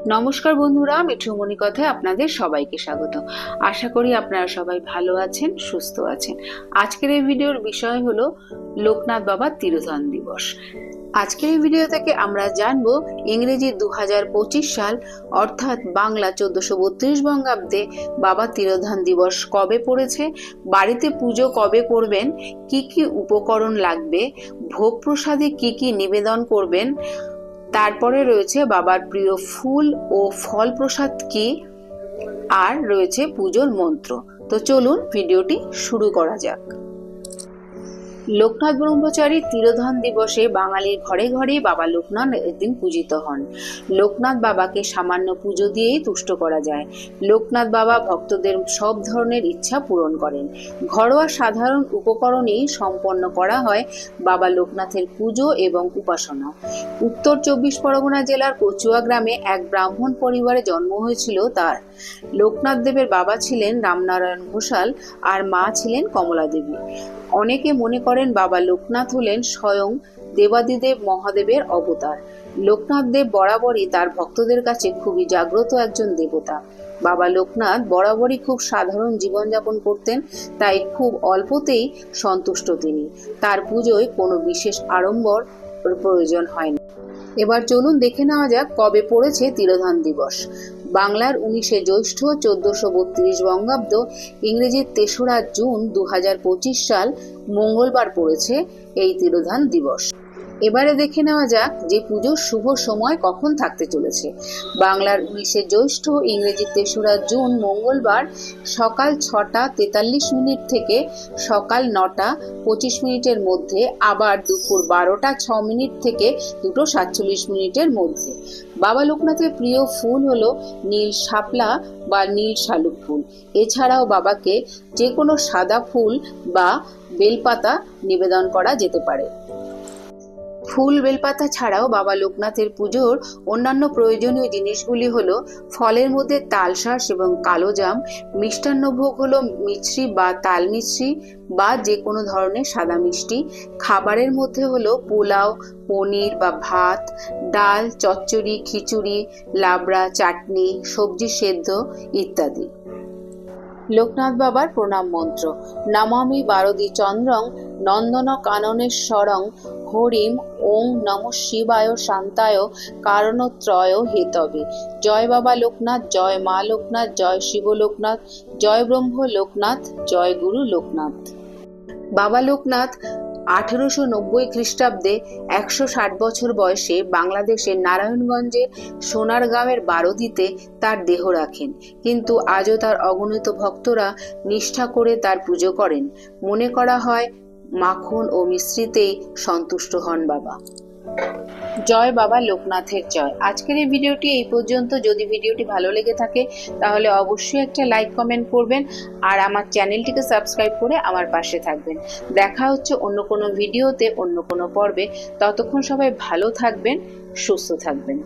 নমস্কার বন্ধুরা, মিঠুমণি কথায় আপনাদের সবাইকে স্বাগত। আশা করি আপনারা সবাই ভালো আছেন, সুস্থ আছেন। আজকের এই ভিডিওর বিষয় হলো লোকনাথ বাবার তিরোধান দিবস। আজকের এই ভিডিও থেকে আমরা জানবো ইংরেজি 2025 সাল অর্থাৎ বাংলা 1432 বঙ্গাব্দে বাবা তিরোধান দিবস কবে পড়েছে, বাড়িতে পুজো কবে করবেন, কি কি উপকরণ লাগবে, ভোগ প্রসাদে কি কি নিবেদন করবেন, তারপরে রয়েছে বাবার প্রিয় ফুল ও ফল প্রসাদ কি, আর রয়েছে পুজোর মন্ত্র। তো চলুন ভিডিওটি শুরু করা যাক। লোকনাথ ব্রহ্মচারীর তিরোধান দিবসে বাঙালির ঘরে ঘরে বাবা লোকনাথ একদিন পূজিত হন। লোকনাথ বাবাকে সামান্য পুজো দিয়েই তুষ্ট করা যায়। লোকনাথ বাবা ভক্তদের সব ধরনের ইচ্ছা পূরণ করেন। ঘরোয়া সাধারণ উপকরণেই সম্পন্ন করা হয় বাবা লোকনাথের পুজো এবং উপাসনা। উত্তর 24 পরগনা জেলার কচুয়া গ্রামে এক ব্রাহ্মণ পরিবারে জন্ম হয়েছিল তার। লোকনাথ দেবের বাবা ছিলেন রামনারায়ণ ঘোষাল আর মা ছিলেন কমলা দেবী। অনেকে মনে করেন বাবা লোকনাথ হলেন স্বয়ং দেবাদিদেব মহাদেবের অবতার। লোকনাথ দেব বরাবরই তার ভক্তদের কাছে খুবই জাগ্রত একজন দেবতা। বাবা লোকনাথ বরাবরই খুব সাধারণ জীবনযাপন করতেন, তাই খুব অল্পতেই সন্তুষ্ট তিনি। তার পুজোয় কোনো বিশেষ আড়ম্বর প্রয়োজন হয় না। এবার চলুন দেখে নেওয়া যাক কবে পড়েছে তিরোধান দিবস। বাংলার 19শে জ্যৈষ্ঠ 1432 বঙ্গাব্দ, ইংরেজির 3রা জুন 2025 সাল মঙ্গলবার পড়েছে এই তিরোধান দিবস। এবারে দেখে নেওয়া যাক যে পুজোর শুভ সময় কখন থাকতে চলেছে। বাংলার 19শে জ্যৈষ্ঠ ইংরেজি 3রা জুন মঙ্গলবার সকাল 6টা 43 মিনিট থেকে সকাল 9টা 25 মিনিটের মধ্যে, আবার দুপুর 12টা 6 মিনিট থেকে 2টো 47 মিনিটের মধ্যে। বাবা লোকনাথের প্রিয় ফুল হলো নীল শাপলা বা নীল শালুক ফুল। এছাড়াও বাবাকে যে কোনো সাদা ফুল বা বেলপাতা নিবেদন করা যেতে পারে। ফুল বেলপাতা ছাড়াও বাবা লোকনাথের পুজোর অন্যান্য প্রয়োজনীয় জিনিসগুলি হলো ফলের মধ্যে তালশাঁস এবং কালোজাম, মিষ্টান্ন ভোগ হলো মিছরি বা তাল মিছরি বা যে কোনো ধরনের সাদা মিষ্টি, খাবারের মধ্যে হলো পোলাও, পনির বা ভাত, ডাল, চচ্চড়ি, খিচুড়ি, লাবড়া, চাটনি, সবজি সেদ্ধ ইত্যাদি। লোকনাথ বাবার প্রণাম মন্ত্র: নমামি বারদি চন্দ্রং নন্দন কাননেশ্বরং হরিম ওং নম শিবায় শান্তায় কারণত্রয় হেতবে। জয় বাবা লোকনাথ, জয় মা লোকনাথ, জয় শিব লোকনাথ, জয় ব্রহ্ম লোকনাথ, জয় গুরু লোকনাথ। বাবা লোকনাথ 1890 খ্রিস্টাব্দে 160 বছর বয়সে বাংলাদেশের নারায়ণগঞ্জের সোনারগাঁওয়ের বারদিতে তার দেহ রাখেন, কিন্তু আজও তার অগণিত ভক্তরা নিষ্ঠা করে তার পুজো করেন। মনে করা হয় মাখন ও মিশ্রিতেই সন্তুষ্ট হন বাবা। জয় বাবা লোকনাথের জয়। আজকের এই ভিডিওটি এই পর্যন্ত। যদি ভিডিওটি ভালো লেগে থাকে তাহলে অবশ্যই একটা লাইক কমেন্ট করবেন আর আমার চ্যানেলটিকে সাবস্ক্রাইব করে আমার পাশে থাকবেন। দেখা হচ্ছে অন্য কোনো ভিডিওতে, অন্য কোনো পর্বে। ততক্ষণ সবাই ভালো থাকবেন, সুস্থ থাকবেন।